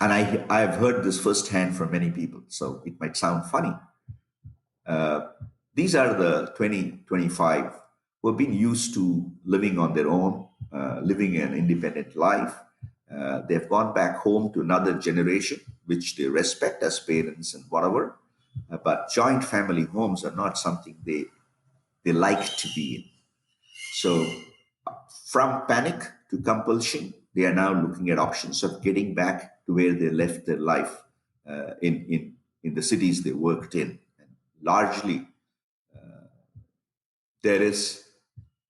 and I've heard this firsthand from many people, so it might sound funny. Uh, these are the 2025 who have been used to living on their own, living an independent life. They've gone back home to another generation, which they respect as parents and whatever. But joint family homes are not something they like to be in. So, from panic to compulsion, they are now looking at options of getting back to where they left their life in the cities they worked in. And largely, there is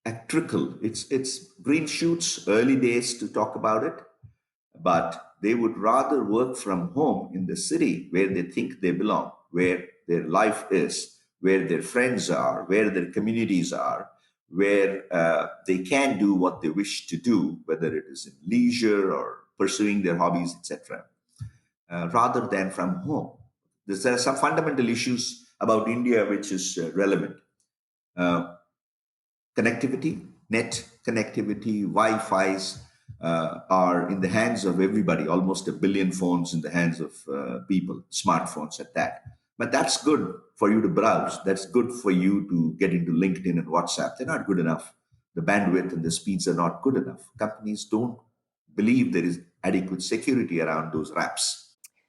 a trickle. It's green shoots, early days to talk about it, but they would rather work from home in the city where they think they belong, where their life is, where their friends are, where their communities are, where they can do what they wish to do, whether it is in leisure or pursuing their hobbies, etc., rather than from home. There are some fundamental issues about India which is relevant. Uh, Connectivity, net connectivity, Wi-Fi's are in the hands of everybody. Almost a billion phones in the hands of people, smartphones at that. But that's good for you to browse. That's good for you to get into LinkedIn and WhatsApp. They're not good enough. The bandwidth and the speeds are not good enough. Companies don't believe there is adequate security around those wraps.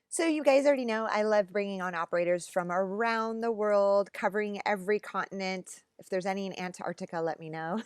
So you guys already know I love bringing on operators from around the world, covering every continent. If there's any in Antarctica, let me know.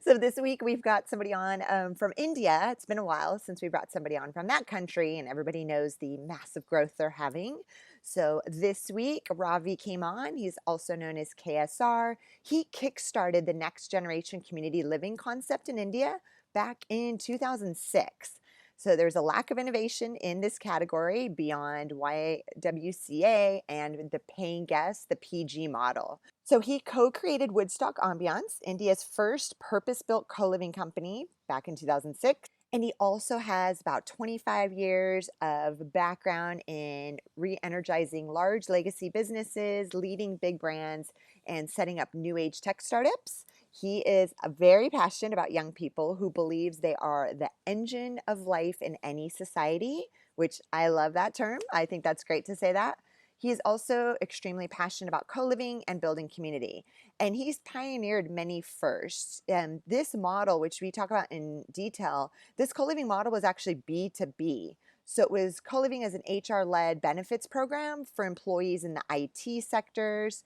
So this week we've got somebody on from India. It's been a while since we brought somebody on from that country, and everybody knows the massive growth they're having. So this week, Ravi came on. He's also known as KSR. He kickstarted the next generation community living concept in India back in 2006. So there's a lack of innovation in this category beyond YWCA and the paying guest, the PG model. So he co-created Woodstock Ambience, India's first purpose-built co-living company back in 2006. And he also has about 25 years of background in re-energizing large legacy businesses, leading big brands, and setting up new age tech startups. He is very passionate about young people who believes they are the engine of life in any society, which I love that term. I think that's great to say that. He is also extremely passionate about co-living and building community, and he's pioneered many firsts. And this model, which we talk about in detail, this co-living model was actually B2B. So it was co-living as an HR-led benefits program for employees in the IT sectors.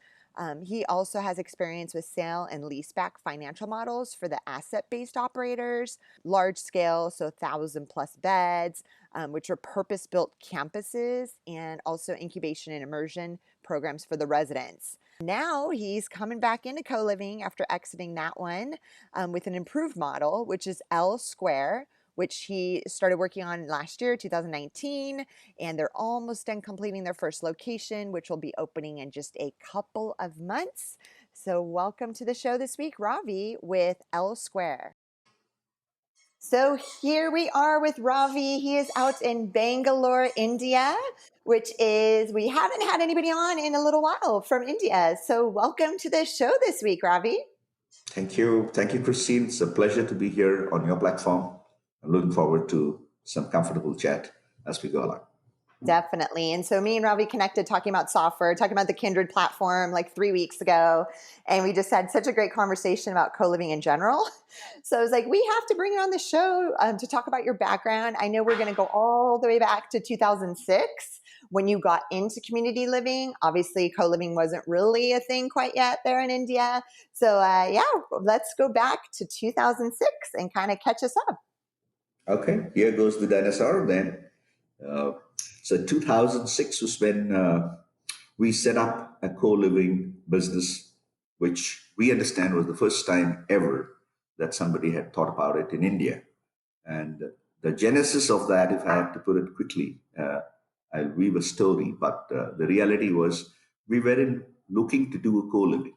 He also has experience with sale and lease-back financial models for the asset-based operators, large scale, so 1,000+ beds, which are purpose-built campuses, and also incubation and immersion programs for the residents. Now he's coming back into co-living after exiting that one with an improved model, which is LSQR, which he started working on last year, 2019, and they're almost done completing their first location, which will be opening in just a couple of months. So welcome to the show this week, Ravi with LSQR. So here we are with Ravi. He is out in Bangalore, India, which is, we haven't had anybody on in a little while from India. So welcome to the show this week, Ravi. Thank you. Thank you, Christine. It's a pleasure to be here on your platform. I'm looking forward to some comfortable chat as we go along. Definitely. And so me and Ravi connected talking about software, talking about the Kindred platform like 3 weeks ago. And we just had such a great conversation about co-living in general. So I was like, we have to bring you on the show to talk about your background. I know we're going to go all the way back to 2006 when you got into community living. Obviously, co-living wasn't really a thing quite yet there in India. So yeah, let's go back to 2006 and kind of catch us up. Okay, here goes the dinosaur then. Uh, so 2006 was when we set up a co-living business, which we understand was the first time ever that somebody had thought about it in India. And the genesis of that, if I have to put it quickly, I'll weave a story, but the reality was we weren't looking to do a co-living.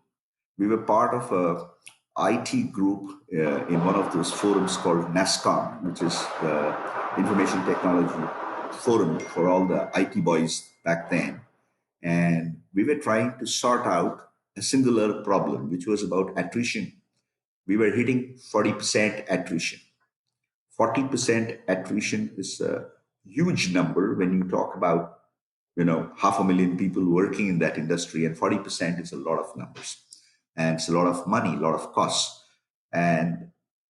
We were part of a IT group in one of those forums called NASCOM, which is the Information Technology Forum for all the IT boys back then. And we were trying to sort out a singular problem, which was about attrition. We were hitting 40% attrition. 40% attrition is huge number when you talk about, 500,000 people working in that industry, and 40% is a lot of numbers, and it's a lot of money, a lot of costs. And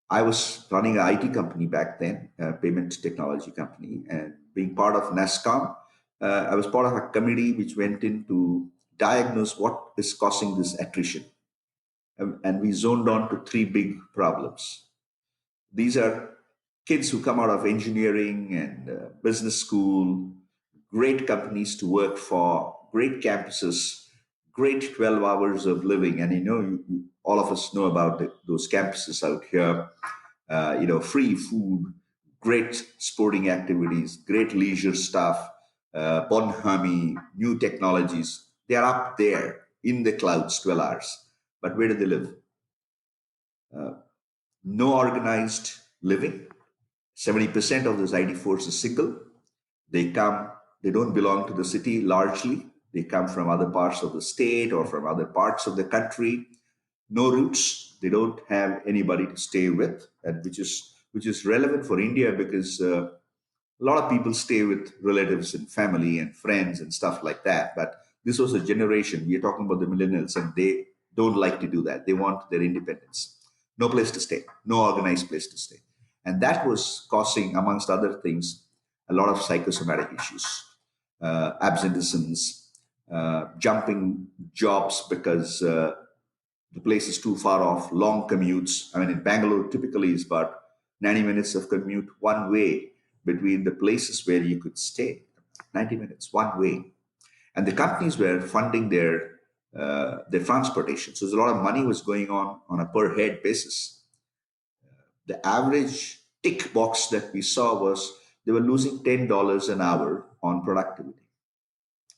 I was running an IT company back then, a payment technology company, and being part of NASCOM, I was part of a committee which went in to diagnose what is causing this attrition. And we zoned on to three big problems. These are kids who come out of engineering and business school, great companies to work for, great campuses, great 12 hours of living. And all of us know about those campuses out here. Free food, great sporting activities, great leisure stuff, Bonhami, new technologies. They are up there in the clouds 12 hours. But where do they live? No organized living. 70% of this ID force is single. They don't belong to the city largely. They come from other parts of the state or from other parts of the country. No roots. They don't have anybody to stay with, and which is relevant for India because a lot of people stay with relatives and family and friends and stuff like that. But this was a generation, we are talking about the millennials, and they don't like to do that. They want their independence. No place to stay, no organized place to stay. And that was causing, amongst other things, a lot of psychosomatic issues, absenteeisms, jumping jobs because the place is too far off, long commutes. I mean, in Bangalore, typically is about 90 minutes of commute one way between the places where you could stay. 90 minutes one way. And the companies were funding their transportation. So there's a lot of money was going on a per head basis. The average tick box that we saw was they were losing $10 an hour on productivity.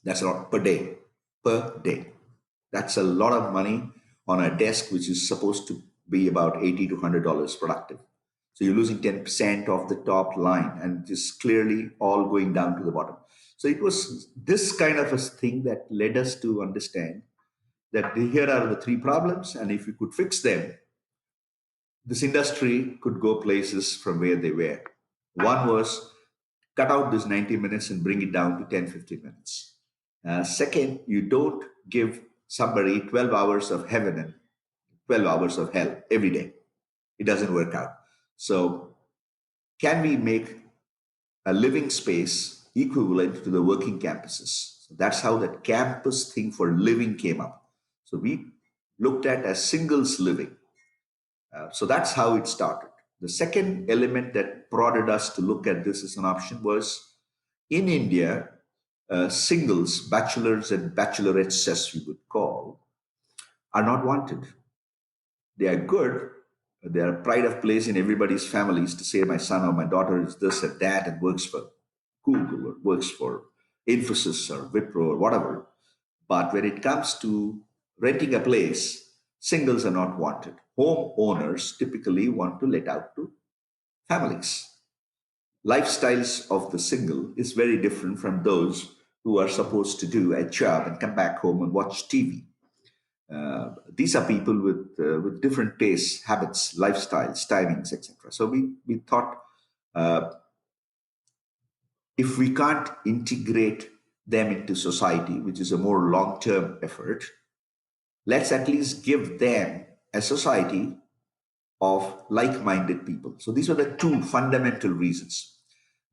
That's a lot per day. Per day. That's a lot of money on a desk which is supposed to be about $80 to $100 productive. So you're losing 10% of the top line and just clearly all going down to the bottom. So it was this kind of a thing that led us to understand that here are the three problems, and if we could fix them, this industry could go places from where they were. One was cut out this 90 minutes and bring it down to 10, 15 minutes. Second, you don't give somebody 12 hours of heaven and 12 hours of hell every day. It doesn't work out. So, can we make a living space equivalent to the working campuses? So that's how that campus thing for living came up. So, we looked at as singles living. So that's how it started. The second element that prodded us to look at this as an option was in India, singles, bachelors and bachelorettes, as we would call, are not wanted. They are good. They are a pride of place in everybody's families to say my son or my daughter is this and that and works for Google or works for Infosys or Wipro or whatever. But when it comes to renting a place, singles are not wanted. Homeowners typically want to let out to families. Lifestyles of the single is very different from those who are supposed to do a job and come back home and watch TV. These are people with different tastes, habits, lifestyles, timings, etc. So we thought if we can't integrate them into society, which is a more long term effort, let's at least give them a society of like minded people. So these were the two fundamental reasons.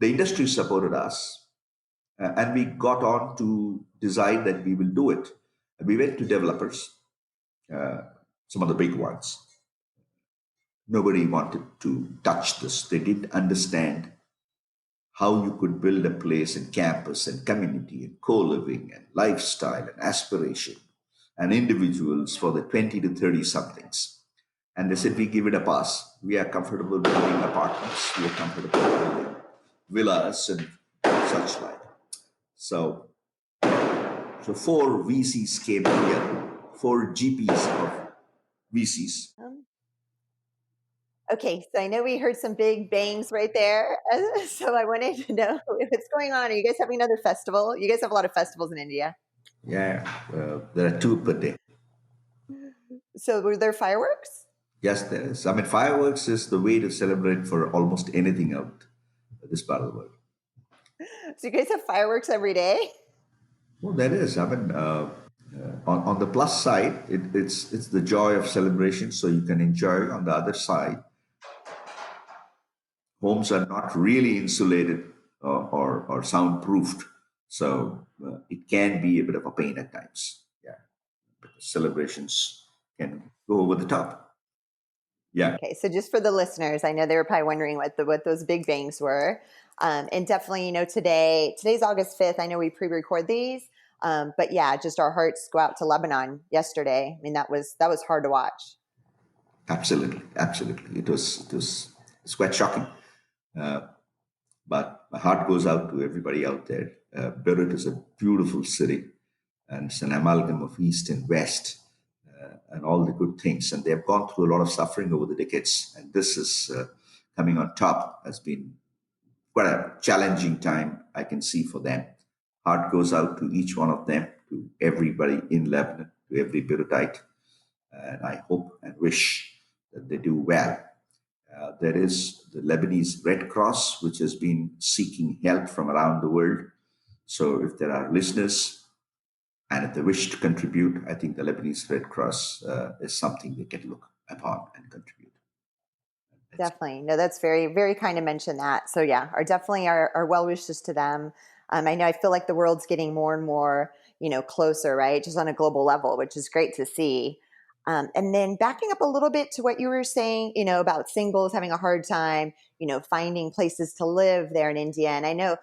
The industry supported us, and we got on to decide that we will do it. We went to developers, some of the big ones. Nobody wanted to touch this. They didn't understand how you could build a place and campus and community and co-living and lifestyle and aspiration and individuals for the 20 to 30 somethings. And they said, we give it a pass. We are comfortable building apartments. We are comfortable building villas and such like. So, so four VCs came together, four GPs of VCs. Okay, so I know we heard some big bangs right there. So I wanted to know what's going on. Are you guys having another festival? You guys have a lot of festivals in India. Yeah, there are two per day. So were there fireworks? Yes, there is. I mean, fireworks is the way to celebrate for almost anything out this part of the world. So you guys have fireworks every day? Well, that is. I mean, on the plus side, it's the joy of celebration, so you can enjoy. On the other side, homes are not really insulated or soundproofed, so it can be a bit of a pain at times. Yeah, because celebrations can go over the top. Yeah, Okay, so just for the listeners, I know they were probably wondering what those big bangs were, and definitely, today's August 5th. I know we pre-record these, but yeah, just our hearts go out to Lebanon yesterday. I mean, that was hard to watch. absolutely, absolutely. It's quite shocking. But my heart goes out to everybody out there. Beirut is a beautiful city, and it's an amalgam of East and West, and all the good things. And they have gone through a lot of suffering over the decades, and this is coming on top. Has been quite a challenging time I can see for them. Heart goes out to each one of them, to everybody in Lebanon, to every Beirutite, and I hope and wish that they do well. There is the Lebanese Red Cross, which has been seeking help from around the world. So, if there are listeners and if they wish to contribute, I think the Lebanese Red Cross is something they can look upon and contribute. It's, Definitely. No, that's very, very kind to mention that. So yeah, our well wishes to them. I know I feel like the world's getting more and more, closer, right? Just on a global level, which is great to see. And then backing up a little bit to what you were saying, about singles having a hard time, finding places to live there in India. And I know,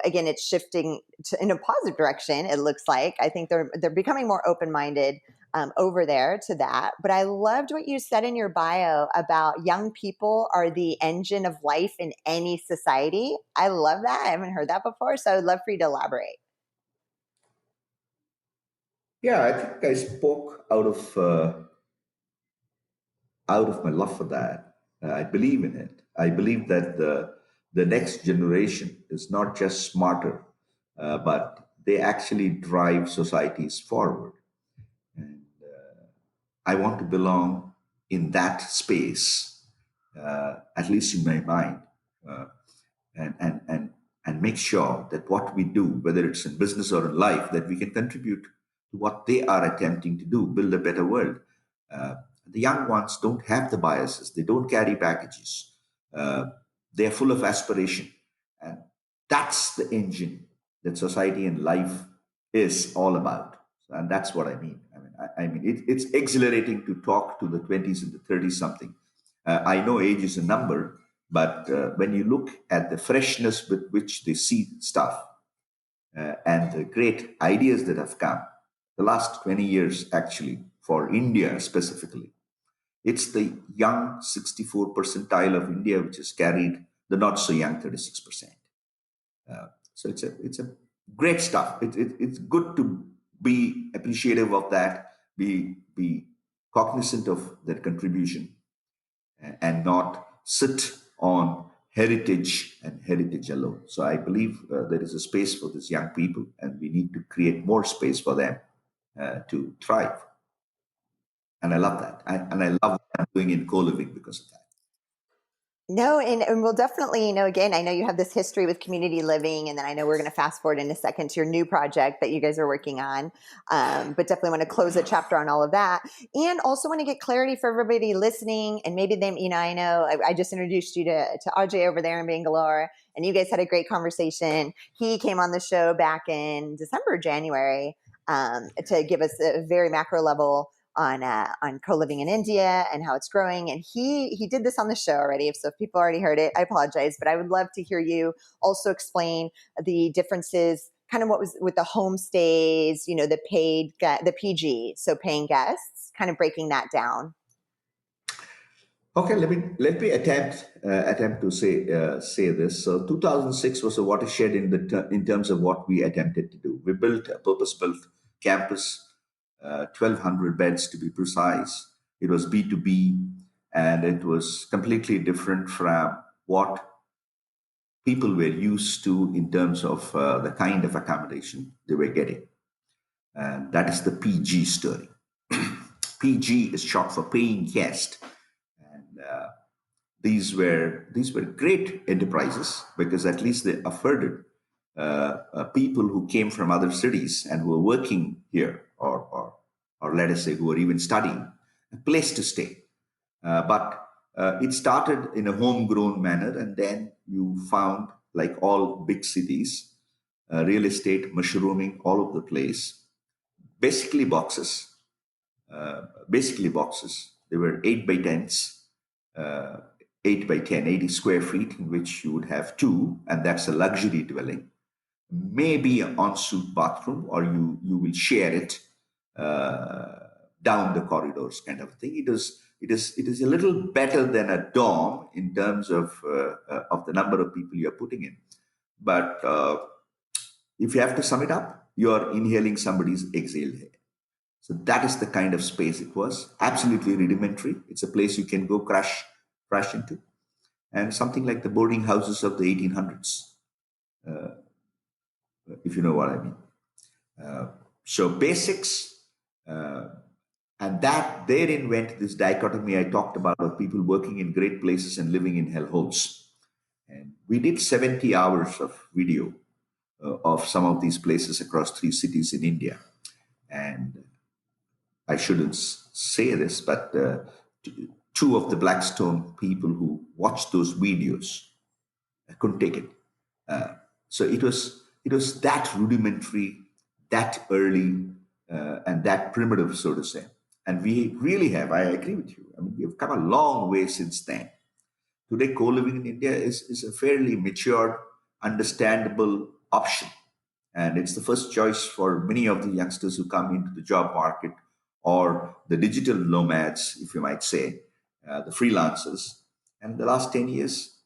again, it's shifting in a positive direction. It looks like I think they're becoming more open minded over there to that. But I loved what you said in your bio about young people are the engine of life in any society. I love that. I haven't heard that before. So I would love for you to elaborate. yeah, I think I spoke out of my love for that. I believe in it. I believe that the next generation is not just smarter, but they actually drive societies forward. And I want to belong in that space, at least in my mind, uh, and, and, and, and make sure that what we do, whether it's in business or in life, that we can contribute to what they are attempting to do, build a better world. Uh, the young ones don't have the biases, they don't carry packages. Uh, they're full of aspiration. And that's the engine that society and life is all about. And that's what I mean. It's exhilarating to talk to the 20s and the 30s something. I know age is a number, but when you look at the freshness with which they see stuff and the great ideas that have come, the last 20 years actually, for India specifically, it's the young 64 percentile of India which has carried the not so young 36%. So it's a great stuff. It's good to be appreciative of that, be cognizant of their contribution, and not sit on heritage and heritage alone. So I believe there is a space for these young people, and we need to create more space for them to thrive. And I love that. And I love what I'm doing in co-living because of that. No, and we'll definitely, again, I know you have this history with community living, and then I know we're going to fast forward in a second to your new project that you guys are working on. But definitely want to close a chapter on all of that. And also want to get clarity for everybody listening. And maybe them, I know I just introduced you to Ajay over there in Bangalore, and you guys had a great conversation. He came on the show back in December, January, to give us a very macro level on co-living in India and how it's growing. And he did this on the show already. So if people already heard it, I apologize, but I would love to hear you also explain the differences, kind of what was with the homestays, the PG, so paying guests, kind of breaking that down. Okay, let me attempt to say this. So 2006 was a watershed in terms of what we attempted to do. We built a purpose-built campus, 1,200 beds to be precise. It was B2B, and it was completely different from what people were used to in terms of the kind of accommodation they were getting. And that is the PG story. PG is short for paying guest. And these were great enterprises because at least they afforded people who came from other cities and were working here, or let us say who were even studying, a place to stay. But it started in a homegrown manner, and then you found, like all big cities, real estate mushrooming all over the place. Basically boxes, basically boxes. They were 8 by 10s, uh, 8 by 10, 80 square feet, in which you would have two, and that's a luxury dwelling. Maybe an ensuite bathroom, or you will share it uh, down the corridors, kind of thing. It is a little better than a dorm in terms of the number of people you are putting in. But if you have to sum it up, you are inhaling somebody's exhaled air. So that is the kind of space it was. Absolutely rudimentary. It's a place you can go crash into, and something like the boarding houses of the 1800s, if you know what I mean. So basics, uh, and that therein went this dichotomy I talked about of people working in great places and living in hellholes. And we did 70 hours of video of some of these places across three cities in India. And I shouldn't say this, but two of the Blackstone people who watched those videos, I couldn't take it. So it was that rudimentary, that early, and that primitive, so to say. And we really have. I agree with you. I mean, we have come a long way since then. Today, co-living in India is a fairly matured, understandable option. And it's the first choice for many of the youngsters who come into the job market, or the digital nomads, if you might say, the freelancers. And the last 10 years,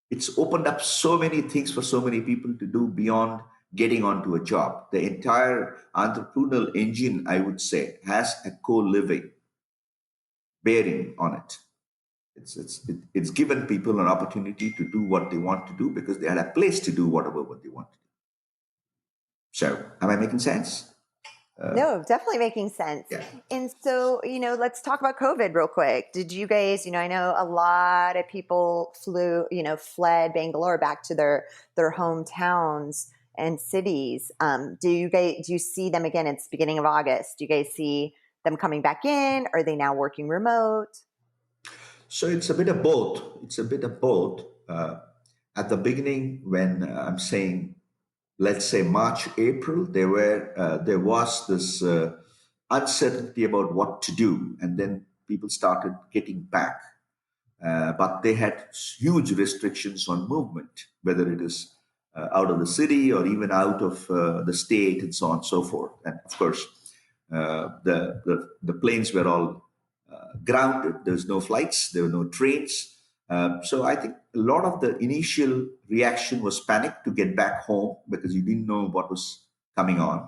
it's opened up so many things for so many people to do beyond getting onto a job. The entire entrepreneurial engine, I would say, has a co-living bearing on it. It's given people an opportunity to do what they want to do because they had a place to do whatever what they want to do. So, am I making sense? No, definitely making sense. Yeah. And so, let's talk about COVID real quick. Did you guys, I know a lot of people fled Bangalore back to their hometowns and cities. Do you see them again? It's beginning of August. Do you guys see them coming back in? Are they now working remote? So it's a bit of both. It's a bit of both. At the beginning, when I'm saying, let's say March, April, there was this uncertainty about what to do, and then people started getting back. But they had huge restrictions on movement, whether it is out of the city or even out of the state, and so on and so forth. And of course, the planes were all grounded. There was no flights. There were no trains. So I think a lot of the initial reaction was panic to get back home because you didn't know what was coming on.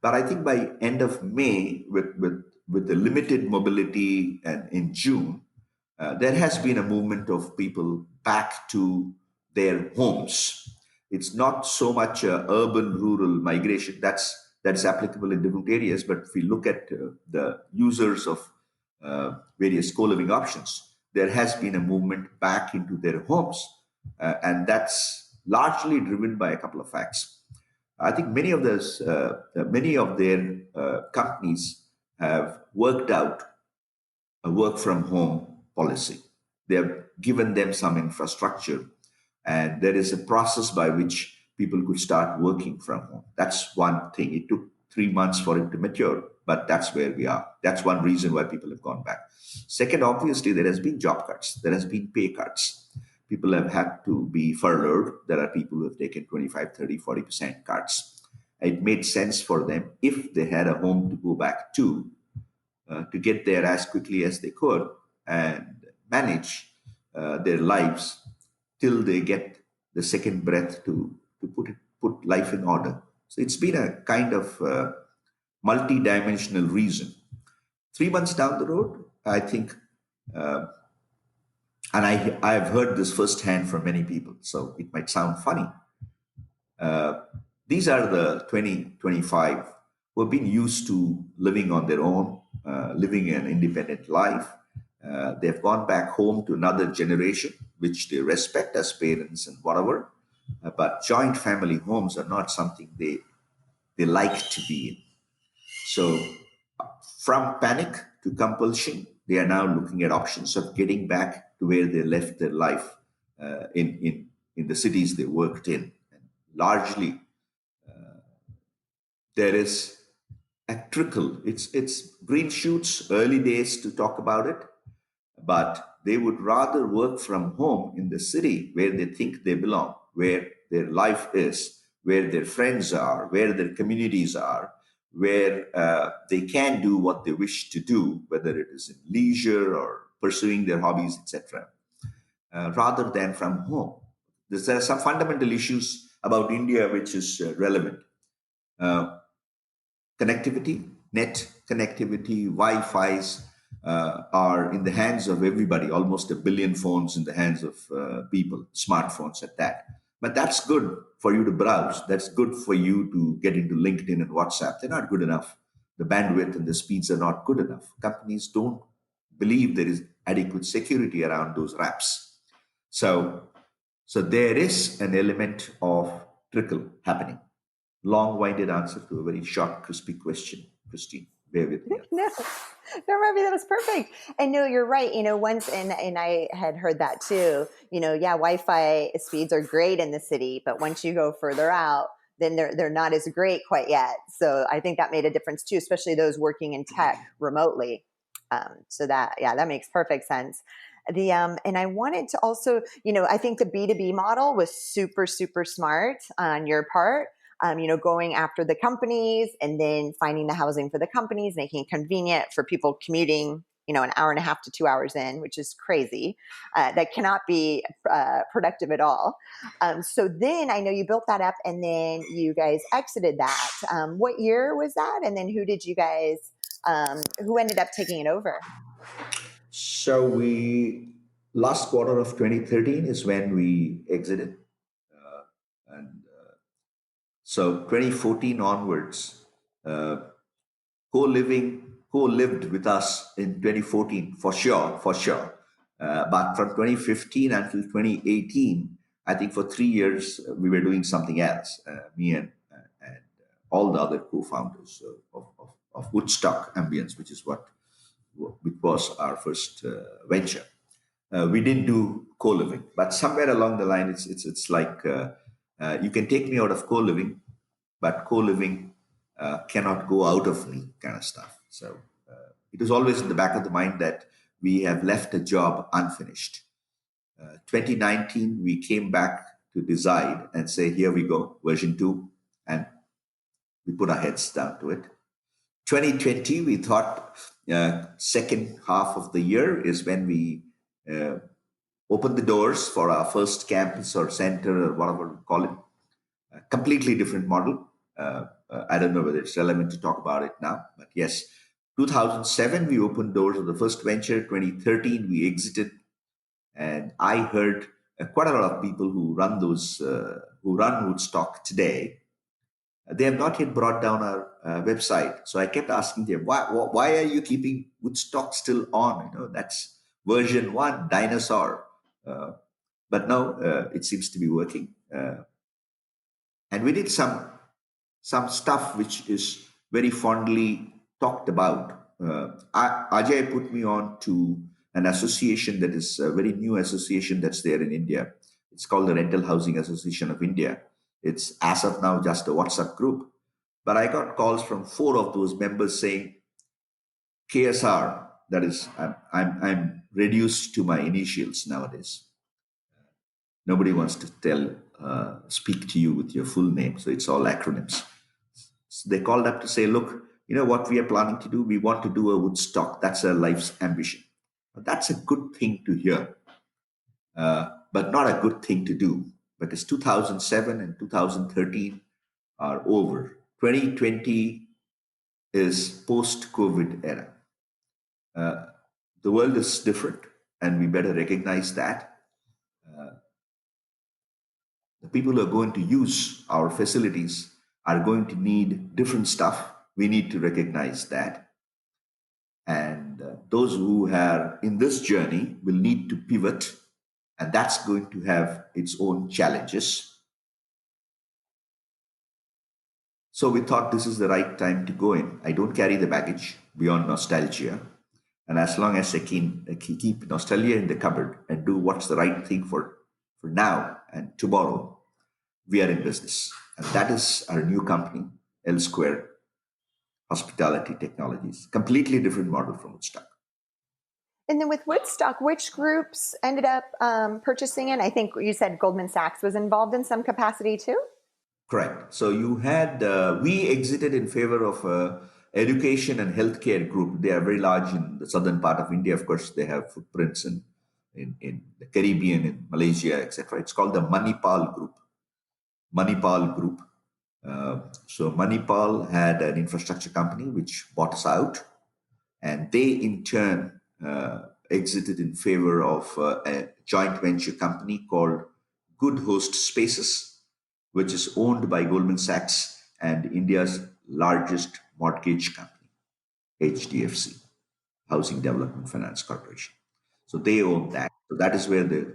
But I think by end of May, with the limited mobility, and in June, there has been a movement of people back to their homes. It's not so much urban rural migration. That's applicable in different areas. But if we look at the users of various co-living options, there has been a movement back into their homes, and that's largely driven by a couple of facts. I think many of their companies have worked out a work from home policy. They have given them some infrastructure, and there is a process by which people could start working from home. That's one thing. It took 3 months for it to mature, but that's where we are. That's one reason why people have gone back. Second, obviously, there has been job cuts, there has been pay cuts. People have had to be furloughed. There are people who have taken 25, 30, 40% cuts. It made sense for them, if they had a home to go back to get there as quickly as they could and manage their lives till they get the second breath to put life in order. So it's been a kind of multi-dimensional reason. 3 months down the road, I think, and I have heard this firsthand from many people, so it might sound funny. These are the 2025 who have been used to living on their own, living an independent life. They've gone back home to another generation, which they respect as parents and whatever. but joint family homes are not something they like to be in. So, from panic to compulsion, they are now looking at options of getting back to where they left their life in the cities they worked in. And largely, there is a trickle. It's green shoots, early days to talk about it, but they would rather work from home in the city where they think they belong, where their life is, where their friends are, where their communities are, where they can do what they wish to do, whether it is in leisure or pursuing their hobbies, etc., rather than from home. There are some fundamental issues about India which is relevant. Uh, Connectivity, net connectivity, Wi-Fi's are in the hands of everybody. Almost a billion phones in the hands of people, smartphones at that. But that's good for you to browse. That's good for you to get into LinkedIn and WhatsApp. They're not good enough. The bandwidth and the speeds are not good enough. Companies don't believe there is adequate security around those apps. So, so there is an element of trickle happening. Long-winded answer to a very short, crispy question. Christine, bear with me. No, no, Ravi, that was perfect. And no, you're right. Once, and I had heard that too. Yeah, Wi-Fi speeds are great in the city, but once you go further out, then they're not as great quite yet. So I think that made a difference too, especially those working in tech remotely. So that, yeah, that makes perfect sense. And I wanted to also, I think the B2B model was super, super smart on your part. Going after the companies and then finding the housing for the companies, making it convenient for people commuting, an hour and a half to 2 hours in, which is crazy. That cannot be productive at all. So then I know you built that up and then you guys exited that. What year was that? And then who ended up taking it over? So we last quarter of 2013 is when we exited, and so 2014 onwards, uh, co-lived with us in 2014 for sure, for sure. But from 2015 until 2018, I think for 3 years we were doing something else. Me and all the other co-founders of Woodstock Ambience, which was our first venture. We didn't do co-living, but somewhere along the line, it's like you can take me out of co-living, but co-living cannot go out of me, kind of stuff. So it was always in the back of the mind that we have left a job unfinished. 2019, we came back to decide and say, here we go, version two, and we put our heads down to it. 2020, we thought second half of the year is when we uh, opened the doors for our first campus or center or whatever we call it. A completely different model. I don't know whether it's relevant to talk about it now, but yes, 2007 we opened doors of the first venture. 2013 we exited, and I heard quite a lot of people who run Woodstock today. They have not yet brought down our website. So I kept asking them, why are you keeping Woodstock still on? That's version one, dinosaur. Uh, but now it seems to be working. And we did some stuff which is very fondly talked about. Ajay put me on to an association that is a very new association that's there in India. It's called the Rental Housing Association of India. It's as of now just a WhatsApp group. But I got calls from four of those members saying, KSR, that is, I'm reduced to my initials nowadays. Nobody wants to speak to you with your full name. So it's all acronyms. So they called up to say, look, you know what we are planning to do? We want to do a Woodstock. That's our life's ambition. That's a good thing to hear, but not a good thing to do because 2007 and 2013 are over. 2020 is post-COVID era. Uh, the world is different, and we better recognize that. The people who are going to use our facilities are going to need different stuff. We need to recognize that. And those who are in this journey will need to pivot, and that's going to have its own challenges. So we thought this is the right time to go in. I don't carry the baggage beyond nostalgia. And as long as I can keep nostalgia in the cupboard and do what's the right thing for now and tomorrow, we are in business. And that is our new company, L-Square Hospitality Technologies. Completely different model from Woodstock. And then with Woodstock, which groups ended up purchasing it? I think you said Goldman Sachs was involved in some capacity too. Correct. So you had we exited in favor of education and healthcare group. They are very large in the southern part of India. Of course, they have footprints in the Caribbean, in Malaysia, etc. It's called the Manipal Group. Manipal Group. So Manipal had an infrastructure company which bought us out, and they in turn exited in favor of a joint venture company called Good Host Spaces, which is owned by Goldman Sachs and India's largest mortgage company, HDFC, Housing Development Finance Corporation. So they own that. So that is where the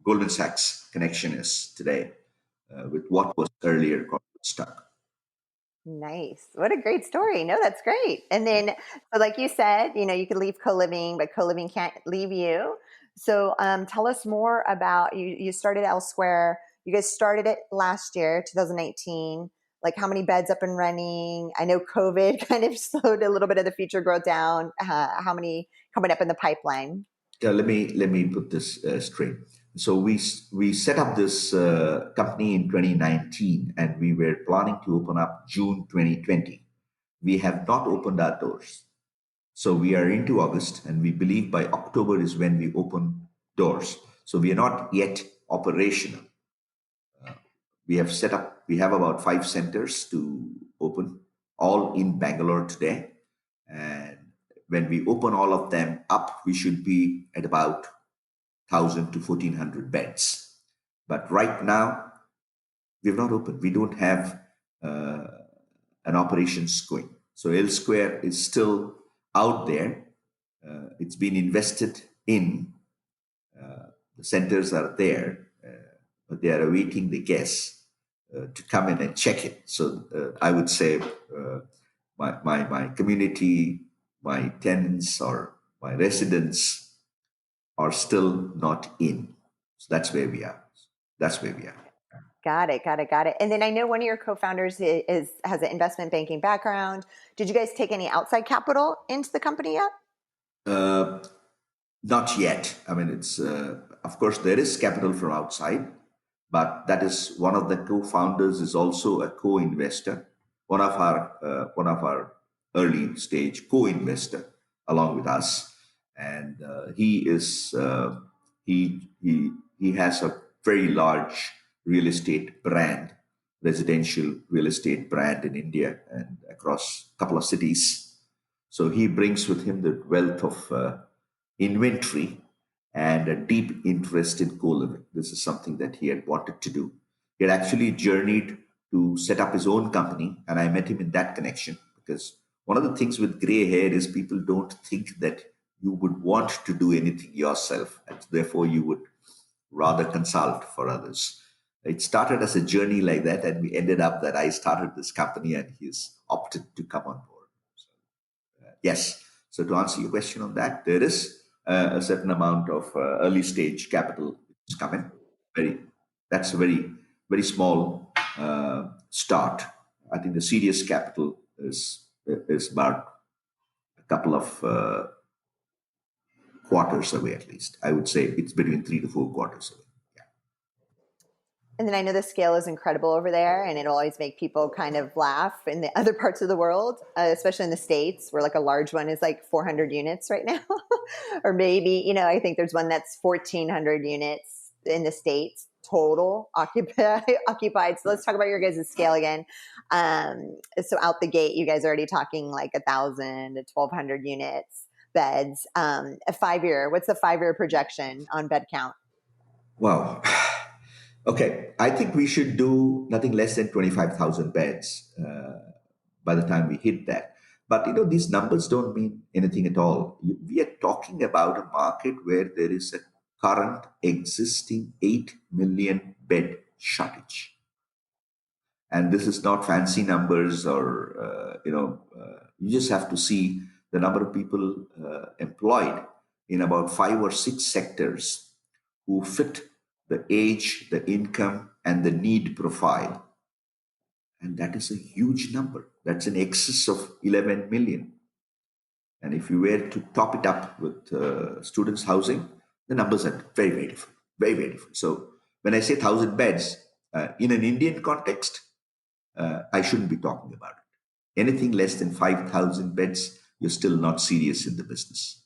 Goldman Sachs connection is today, with what was earlier called Stock. Nice. What a great story. No, that's great. And then, so like you said, you could leave co-living, but co-living can't leave you. So tell us more about you started Elsewhere. You guys started it last year, 2018. Like how many beds up and running? I know COVID kind of slowed a little bit of the future growth down. How many coming up in the pipeline? Let me put this straight. So we set up this company in 2019, and we were planning to open up June 2020. We have not opened our doors. So we are into August, and we believe by October is when we open doors. So we are not yet operational. We have about 5 centers to open, all in Bangalore today. And when we open all of them up, we should be at about 1,000 to 1,400 beds. But right now, we've not opened. We don't have uh, an operations going. So L Square is still out there. It's been invested in. The centers are there, but they are awaiting the guests to come in and check it. So I would say my community, my tenants or my residents are still not in. So that's where we are. That's where we are. Got it, got it, got it. And then I know one of your co-founders has an investment banking background. Did you guys take any outside capital into the company yet? Uh, Not yet. I mean, it's of course there is capital from outside, but that is one of the co-founders is also a co-investor, one of our early stage co-investor along with us, and he has a very large real estate brand, residential real estate brand in India and across a couple of cities. So he brings with him the wealth of inventory and a deep interest in co-living. This is something that he had wanted to do. He had actually journeyed to set up his own company, and I met him in that connection because one of the things with gray hair is people don't think that you would want to do anything yourself, and therefore you would rather consult for others. It started as a journey like that, and we ended up that I started this company, and he's opted to come on board. Yes. So to answer your question on that, there is a certain amount of early stage capital which is coming. Very, that's a very small start. I think the serious capital is about a couple of quarters away at least. I would say it's between 3 to 4 quarters away. And then I know the scale is incredible over there, and it'll always make people kind of laugh in the other parts of the world, especially in the States, where like a large one is like 400 units right now. Or maybe, I think there's one that's 1,400 units in the States total occupied. So let's talk about your guys' scale again. So out the gate, you guys are already talking like 1,000 to 1,200 units, beds. What's the 5-year projection on bed count? Wow. Okay, I think we should do nothing less than 25,000 beds by the time we hit that. But these numbers don't mean anything at all. We are talking about a market where there is a current existing 8 million bed shortage. And this is not fancy numbers or, you just have to see the number of people employed in about five or six sectors who fit the age, the income, and the need profile. And that is a huge number. That's in excess of 11 million. And if you were to top it up with students' housing, the numbers are very, very different. Very, very different. So when I say 1,000 beds, in an Indian context, I shouldn't be talking about it. Anything less than 5,000 beds, you're still not serious in the business.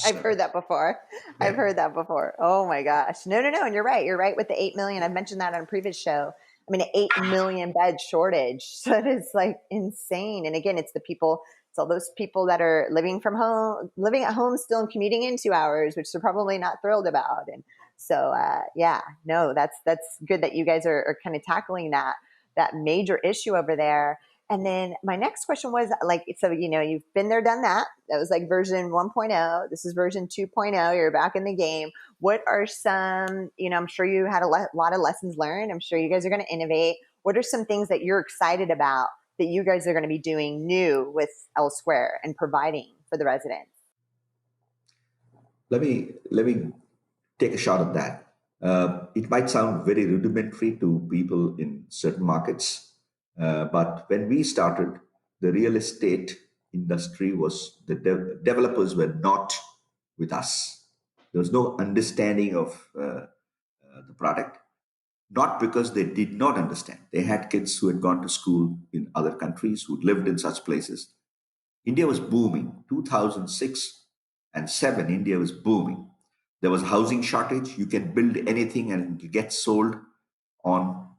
I've So, heard that before. I've yeah. heard that before. Oh my gosh. No, no, no. And you're right. You're right with the 8 million. I've mentioned that on a previous show. I mean, an 8 million bed shortage. So it is like insane. And again, it's the people, it's all those people that are living from home, living at home still and commuting in 2 hours, which they're probably not thrilled about. And so, yeah, no, that's good that you guys are kind of tackling that major issue over there. And then my next question was like, so, you've been there, done that. That was like version 1.0. This is version 2.0. You're back in the game. What are some, I'm sure you had a lot of lessons learned. I'm sure you guys are going to innovate. What are some things that you're excited about that you guys are going to be doing new with L Square and providing for the residents? Let me take a shot at that. It might sound very rudimentary to people in certain markets, but when we started, the real estate industry was developers were not with us. There was no understanding of the product, not because they did not understand. They had kids who had gone to school in other countries, who lived in such places. India was booming. 2006 and 7, India was booming. There was housing shortage. You can build anything and it gets sold on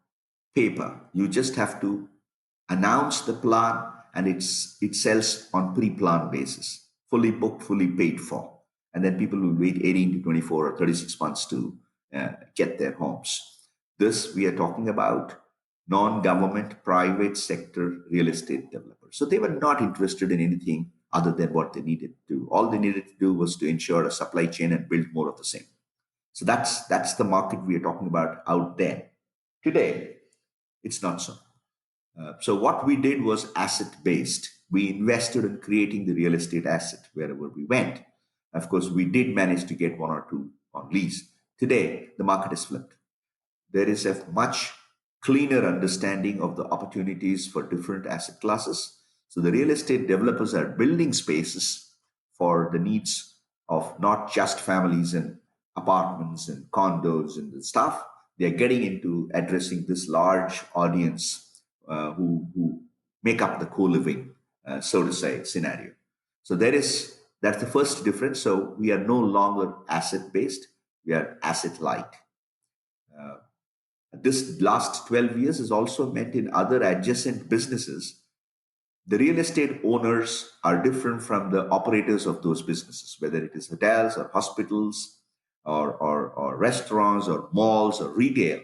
paper. You just have to announce the plan and it sells on pre-plan basis, fully booked, fully paid for. And then people will wait 18 to 24 or 36 months to get their homes. This we are talking about non-government private sector real estate developers. So they were not interested in anything other than what they needed to do. All they needed to do was to ensure a supply chain and build more of the same. So that's the market we are talking about out there. Today, it's not so. So what we did was asset based. We invested in creating the real estate asset wherever we went. Of course, we did manage to get one or two on lease. Today, the market is flipped. There is a much cleaner understanding of the opportunities for different asset classes. So the real estate developers are building spaces for the needs of not just families and apartments and condos and stuff. They're getting into addressing this large audience who make up the co-living, so to say, scenario. So that's the first difference. So we are no longer asset based; we are asset light. This last 12 years has also meant in other adjacent businesses, the real estate owners are different from the operators of those businesses, whether it is hotels or hospitals or restaurants or malls or retail.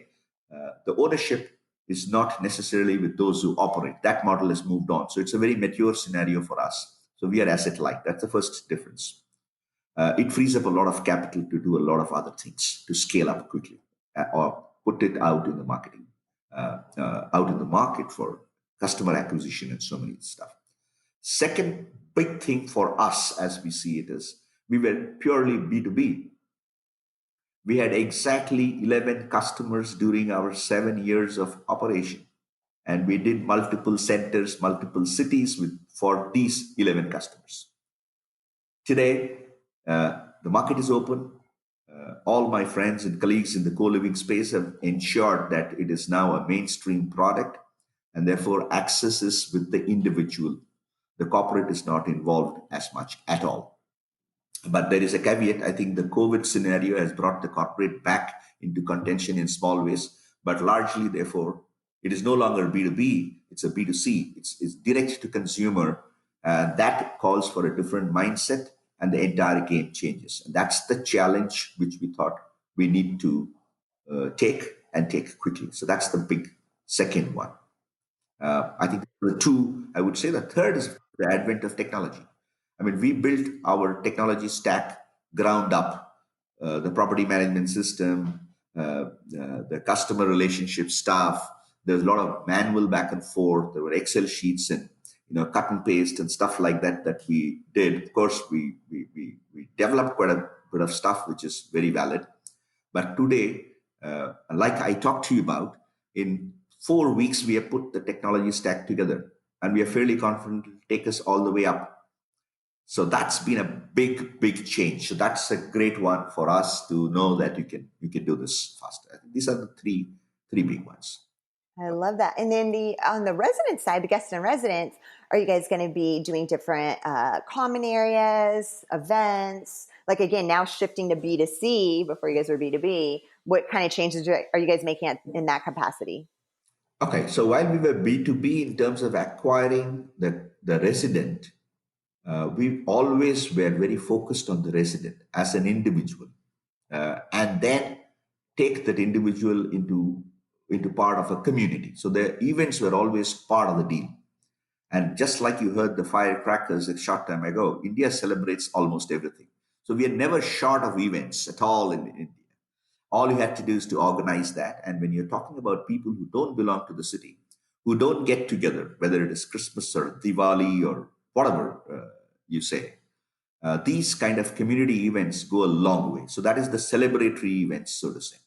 The ownership is not necessarily with those who operate. That model has moved on. So it's a very mature scenario for us. So we are asset light. That's the first difference. It frees up a lot of capital to do a lot of other things to scale up quickly or put it out in the marketing, out in the market for customer acquisition and so many stuff. Second big thing for us as we see it is we were purely B2B. We had exactly 11 customers during our 7 years of operation. And we did multiple centers, multiple cities for these 11 customers. Today, the market is open. All my friends and colleagues in the co-living space have ensured that it is now a mainstream product, and therefore access is with the individual. The corporate is not involved as much at all. But there is a caveat. I think the COVID scenario has brought the corporate back into contention in small ways, but largely, therefore, it is no longer B2B, it's a B2C, it's direct to consumer. That calls for a different mindset, and the entire game changes. And that's the challenge which we thought we need to take and take quickly. So that's the big second one. I think the two, I would say the third is the advent of technology. I mean, we built our technology stack ground up, the property management system, the customer relationship staff. There's a lot of manual back and forth. There were Excel sheets and cut and paste and stuff like that that we did. Of course, we developed quite a bit of stuff which is very valid. But today, like I talked to you about, in 4 weeks we have put the technology stack together, and we are fairly confident it will take us all the way up. So that's been a big change. So that's a great one for us to know that you can do this faster. I think these are the three big ones. I love that. And then on the resident side, the guests and residents, are you guys going to be doing different common areas, events? Like again, now shifting to B2C before you guys were B2B, what kind of changes are you guys making in that capacity? Okay, so while we were B2B in terms of acquiring the resident, we always were very focused on the resident as an individual, and then take that individual into part of a community. So the events were always part of the deal. And just like you heard the firecrackers a short time ago, India celebrates almost everything. So we are never short of events at all in India. All you have to do is to organize that. And when you're talking about people who don't belong to the city, who don't get together, whether it is Christmas or Diwali or whatever you say, these kind of community events go a long way. So that is the celebratory events, so to say.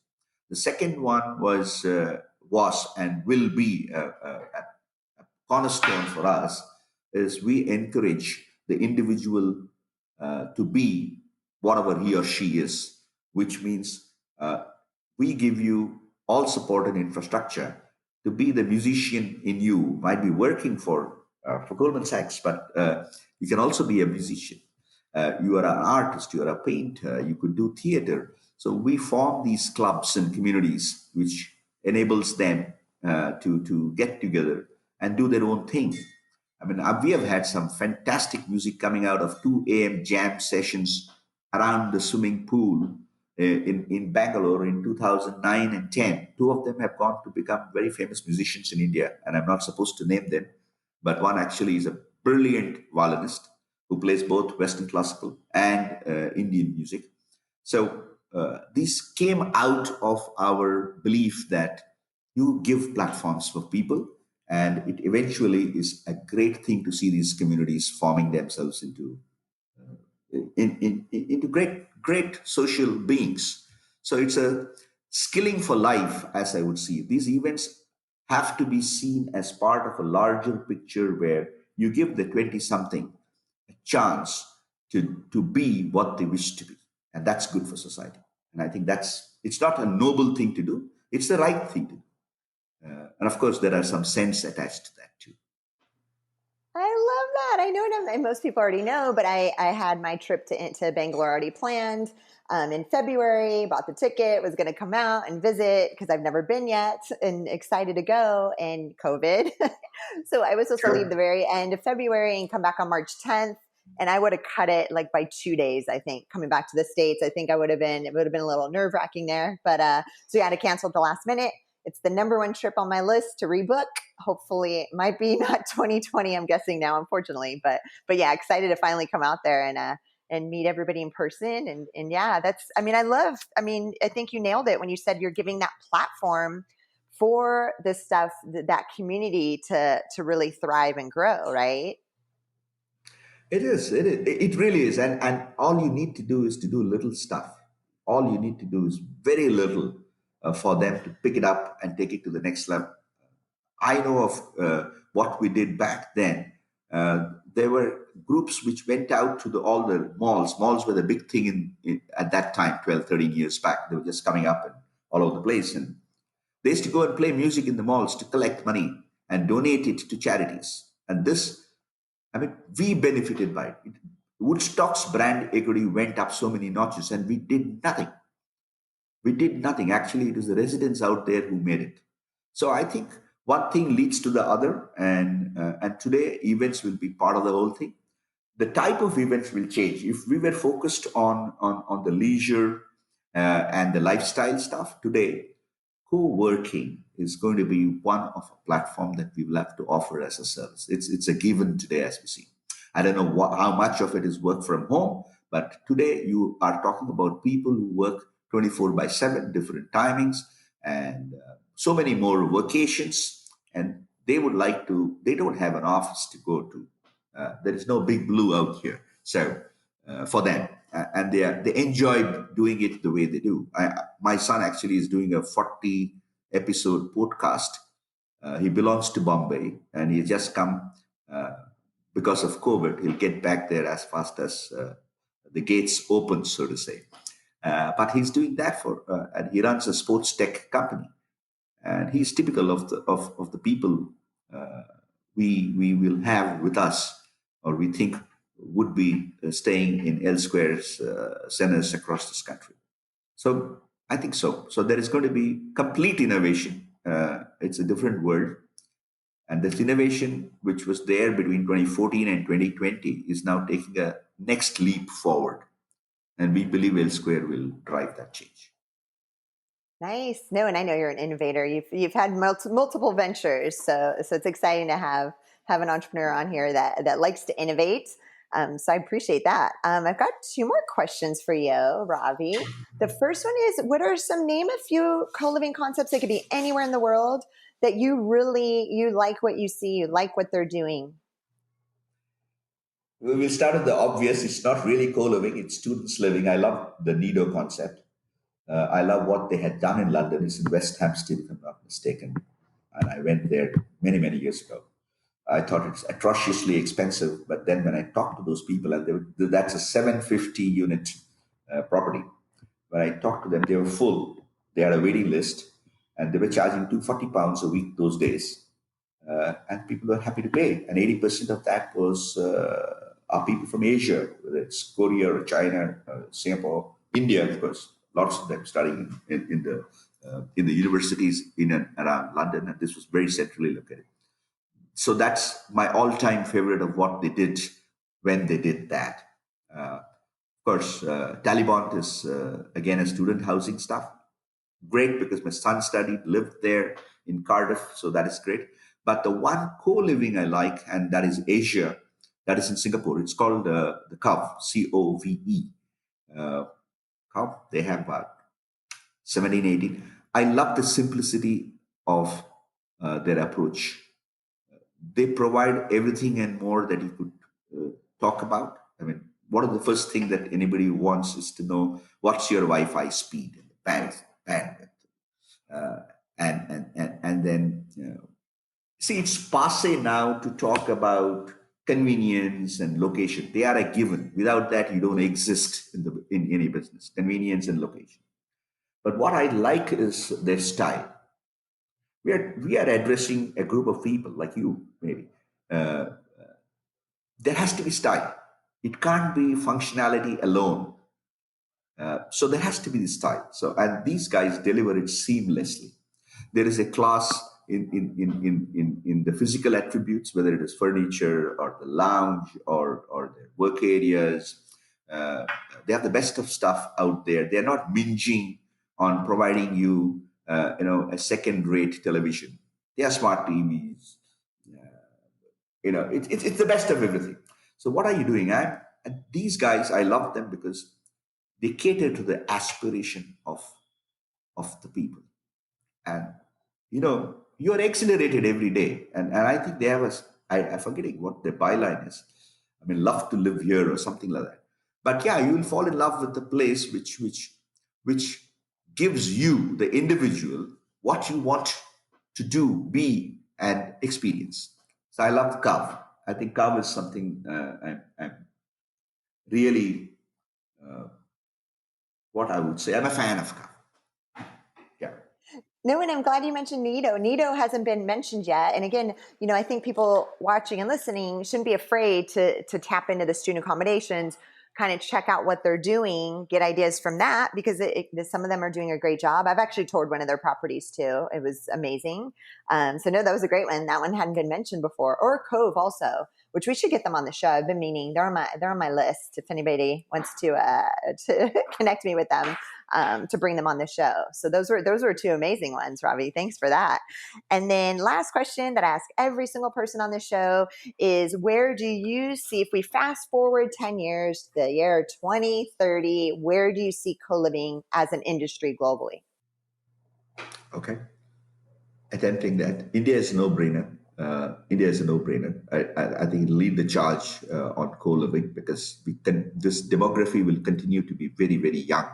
The second one was and will be a cornerstone for us is we encourage the individual to be whatever he or she is, which means we give you all support and infrastructure to be the musician in you. Might be working for Goldman Sachs, but you can also be a musician. You are an artist, you are a painter, you could do theater. So we form these clubs and communities which enables them to get together and do their own thing. I mean, we have had some fantastic music coming out of 2 a.m. jam sessions around the swimming pool in Bangalore in 2009 and 10. Two of them have gone to become very famous musicians in India, and I'm not supposed to name them, but one actually is a brilliant violinist who plays both Western classical and Indian music. So this came out of our belief that you give platforms for people, and it eventually is a great thing to see these communities forming themselves into great social beings. So it's a skilling for life, as I would see. These events have to be seen as part of a larger picture where you give the 20 something a chance to be what they wish to be. And that's good for society. And I think it's not a noble thing to do, it's the right thing to do. And of course, there are some sense attached to that too. I love that. I know, and most people already know, but I had my trip to Bangalore already planned in February, bought the ticket, was going to come out and visit because I've never been yet and excited to go, and COVID. So I was supposed to leave the Sure. very end of February and come back on March 10th. And I would have cut it like by 2 days, I think, coming back to the States. I think it would have been a little nerve wracking there. But so you had to cancel at the last minute. It's the number one trip on my list to rebook. Hopefully it might be not 2020, I'm guessing now, unfortunately. But yeah, excited to finally come out there and meet everybody in person. And yeah, I think you nailed it when you said you're giving that platform for this stuff, that community to really thrive and grow, right? It is. It really is. And all you need to do is to do little stuff. All you need to do is very little for them to pick it up and take it to the next level. I know of what we did back then. There were groups which went out to all the malls. Malls were the big thing at that time, 12, 13 years back. They were just coming up and all over the place. And they used to go and play music in the malls to collect money and donate it to charities. And this, I mean, we benefited by it. Woodstock's brand equity went up so many notches, and we did nothing. We did nothing. Actually, it was the residents out there who made it. So I think one thing leads to the other, and today events will be part of the whole thing. The type of events will change. If we were focused on the leisure and the lifestyle stuff today, co-working is going to be one of a platform that we will have to offer as a service. It's a given today, as we see. I don't know how much of it is work from home, but today you are talking about people who work 24 by 7, different timings, and so many more vacations. And they would like to, they don't have an office to go to. There is no big blue out here. So for them, and they enjoy doing it the way they do. My son actually is doing a 40 episode podcast. He belongs to Bombay, and he just come uh, because of COVID. He'll get back there as fast as the gates open, so to say. But he's doing that and he runs a sports tech company, and he's typical of the people uh, we will have with us, or we think would be staying in L-Square's centers across this country. So I think so. So there is going to be complete innovation. It's a different world. And this innovation, which was there between 2014 and 2020, is now taking a next leap forward. And we believe L Square will drive that change. Nice. No, and I know you're an innovator. You've had multiple ventures, so it's exciting to have an entrepreneur on here that likes to innovate. So I appreciate that. I've got two more questions for you, Ravi. The first one is, what are name a few co-living concepts? They could be anywhere in the world that you like what you see, you like what they're doing. We will start with the obvious. It's not really co-living; it's students living. I love the Nido concept. I love what they had done in London. It's in West Hampstead, if I'm not mistaken. And I went there many, many years ago. I thought it's atrociously expensive, but then when I talked to those people, and that's a 750 unit property. When I talked to them, they were full. They had a waiting list, and they were charging £240 a week those days, and people were happy to pay. And 80% of that was are people from Asia, whether it's Korea or China, Singapore, India, of course. Lots of them studying in the universities in and around London, and this was very centrally located. So that's my all-time favorite of what they did when they did that. Of course, Taliban is again a student housing stuff. Great, because my son studied, lived there in Cardiff, so that is great. But the one co-living I like, and that is Asia, that is in Singapore. It's called the Cove, Cove. Uh, Cove. They have about 17, 18. I love the simplicity of their approach. They provide everything and more that you could talk about. I mean, one of the first thing that anybody wants is to know what's your Wi-Fi speed and bandwidth, uh, and then see, it's passe now to talk about convenience and location. They are a given. Without that, you don't exist in any business. Convenience and location. But what I like is their style. We are addressing a group of people like you, maybe. Uh, there has to be style. It can't be functionality alone. So there has to be the style. So and these guys deliver it seamlessly. There is a class in the physical attributes, whether it is furniture or the lounge or the work areas. Uh, they have the best of stuff out there. They're not minging on providing you, a second-rate television. They are smart TVs. It's the best of everything. So what are you doing? And these guys, I love them because they cater to the aspiration of the people. And you're accelerated every day. And I think they have I'm forgetting what their byline is. I mean, love to live here or something like that. But yeah, you will fall in love with the place which gives you, the individual, what you want to do, be, and experience. So I love the Kav. I think Kav is something I'm really, what I would say, I'm a fan of Kav. Yeah. No, and I'm glad you mentioned Nido. Nido hasn't been mentioned yet. And again, I think people watching and listening shouldn't be afraid to tap into the student accommodations, kind of check out what they're doing, get ideas from that, because some of them are doing a great job. I've actually toured one of their properties too. It was amazing. So no, that was a great one. That one hadn't been mentioned before. Or Cove also, which we should get them on the show. I've been meaning, they're on my list if anybody wants to connect me with them. to bring them on the show. So those were two amazing ones, Ravi. Thanks for that. And then last question that I ask every single person on the show is, where do you see, if we fast forward 10 years, the year 2030, where do you see co-living as an industry globally? Okay. Attempting that. India is a no-brainer. India is a no-brainer. I think it'll lead the charge on co-living because this demography will continue to be very, very young.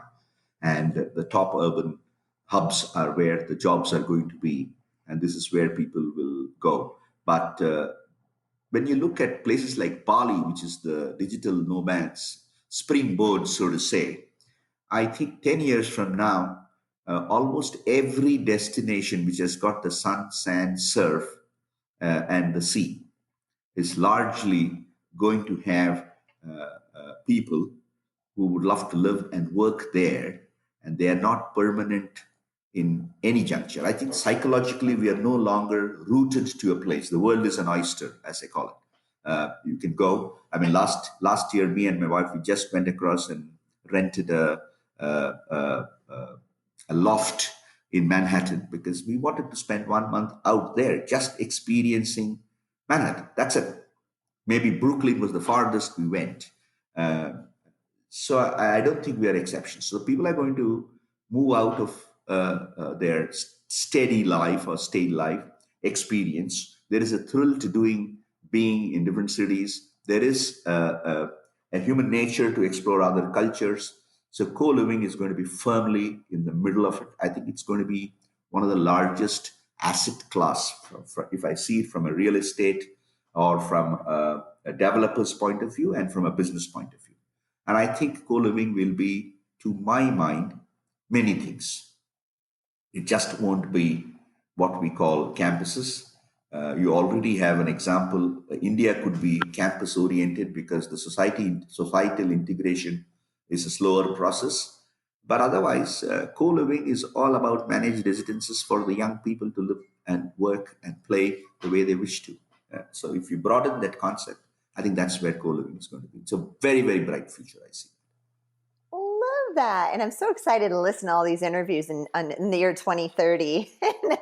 And the top urban hubs are where the jobs are going to be. And this is where people will go. But when you look at places like Bali, which is the digital nomads springboard, so to say, I think 10 years from now, almost every destination which has got the sun, sand, surf, and the sea is largely going to have people who would love to live and work there, and they are not permanent in any juncture. I think psychologically we are no longer rooted to a place. The world is an oyster, as I call it. You can go. I mean, last year, me and my wife, we just went across and rented a, a, a a loft in Manhattan because we wanted to spend 1 month out there just experiencing Manhattan. That's it. Maybe Brooklyn was the farthest we went. Uh, so I don't think we are exceptions. So people are going to move out of their steady life or stay life experience. There is a thrill to being in different cities. There is a human nature to explore other cultures. So co-living is going to be firmly in the middle of it. I think it's going to be one of the largest asset class, if I see it from a real estate or from a developer's point of view and from a business point of view. And I think co-living will be, to my mind, many things. It just won't be what we call campuses. You already have an example. India could be campus oriented because the societal integration is a slower process. But otherwise, co-living is all about managed residences for the young people to live and work and play the way they wish to. So if you broaden that concept, I think that's where co-living is going to be. It's a very, very bright future, I see. Love that. And I'm so excited to listen to all these interviews in the year 2030 and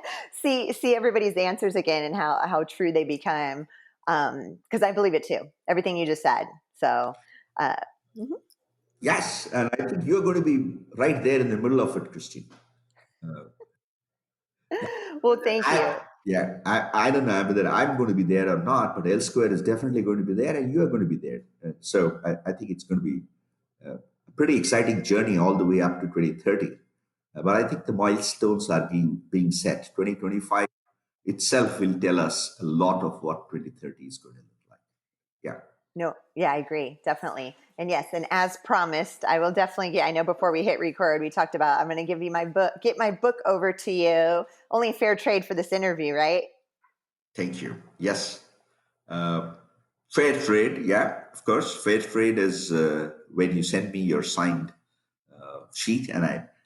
see everybody's answers again and how true they become. Because I believe it too. Everything you just said. So, uh, mhm. Yes, and I think you're going to be right there in the middle of it, Christine. Uh, Well, thank you. I don't know whether I'm going to be there or not, but LSQR is definitely going to be there, and you are going to be there. So I think it's going to be a pretty exciting journey all the way up to 2030. But I think the milestones are being set. 2025 itself will tell us a lot of what 2030 is going to look like. Yeah. No, yeah, I agree. Definitely. And yes, and as promised, I will definitely get, I know before we hit record, we talked about, I'm going to give you get my book over to you. Only fair trade for this interview, right? Thank you. Yes. Uh, Fair trade, yeah, of course. Fair trade is when you send me your signed sheet and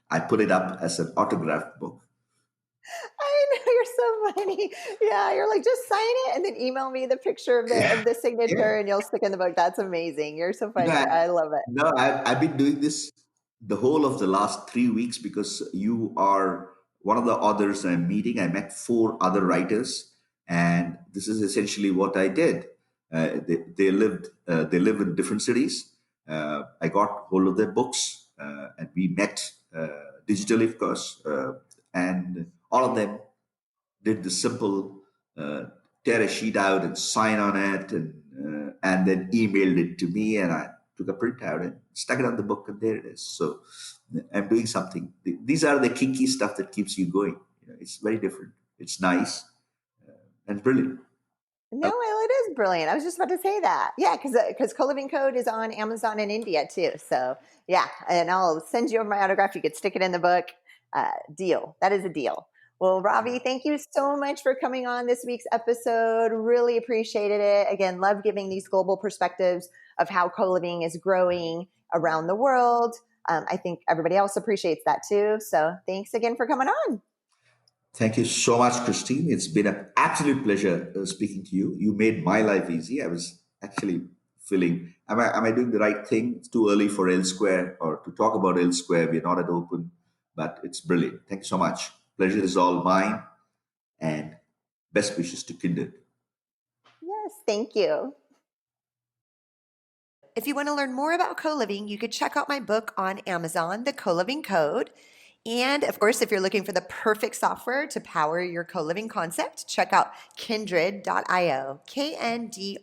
I put it up as an autographed book. I know, you're so funny. Yeah, you're like, just sign it and then email me the picture of the Yeah, yeah. signature and you'll stick in the book. That's amazing. You're so You know, funny. I love it. no, I've been doing this the whole of the last 3 weeks because you are one of the authors I'm meeting. I met four other writers, and this is essentially what I did. They live in different cities. I got hold of their books, and we met digitally, of course, and all of them did the simple tear a sheet out and sign on it, and then emailed it to me, and I took a printout and stuck it on the book, and there it is. So I'm doing something. These are the kinky stuff that keeps you going. It's very different. It's nice and brilliant. No, well, it is brilliant. I was just about to say that. Yeah, because Co-Living Code is on Amazon in India too. So yeah, and I'll send you over my autograph. You could stick it in the book. Deal. That is a deal. Well, Ravi, thank you so much for coming on this week's episode. Really appreciated it. Again, love giving these global perspectives of how co-living is growing around the world. I think everybody else appreciates that too. So thanks again for coming on. Thank you so much, Christine. It's been an absolute pleasure speaking to you. You made my life easy. I was actually feeling Am I doing the right thing? It's too early for L Square or to talk about L Square. We're not at open, but it's brilliant. Thank you so much. Pleasure is all mine, and best wishes to Kindred. Yes, thank you. If you want to learn more about co-living, you could check out my book on Amazon, The Co-Living Code. And of course, if you're looking for the perfect software to power your co-living concept, check out kindred.io, KNDRD.io.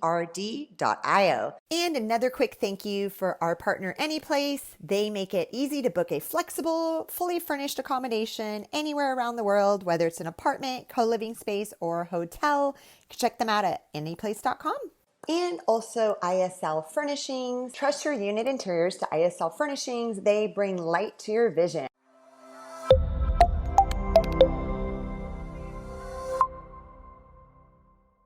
And another quick thank you for our partner, Anyplace. They make it easy to book a flexible, fully furnished accommodation anywhere around the world, whether it's an apartment, co-living space, or hotel. You can check them out at anyplace.com. And also ISL Furnishings. Trust your unit interiors to ISL Furnishings. They bring light to your vision.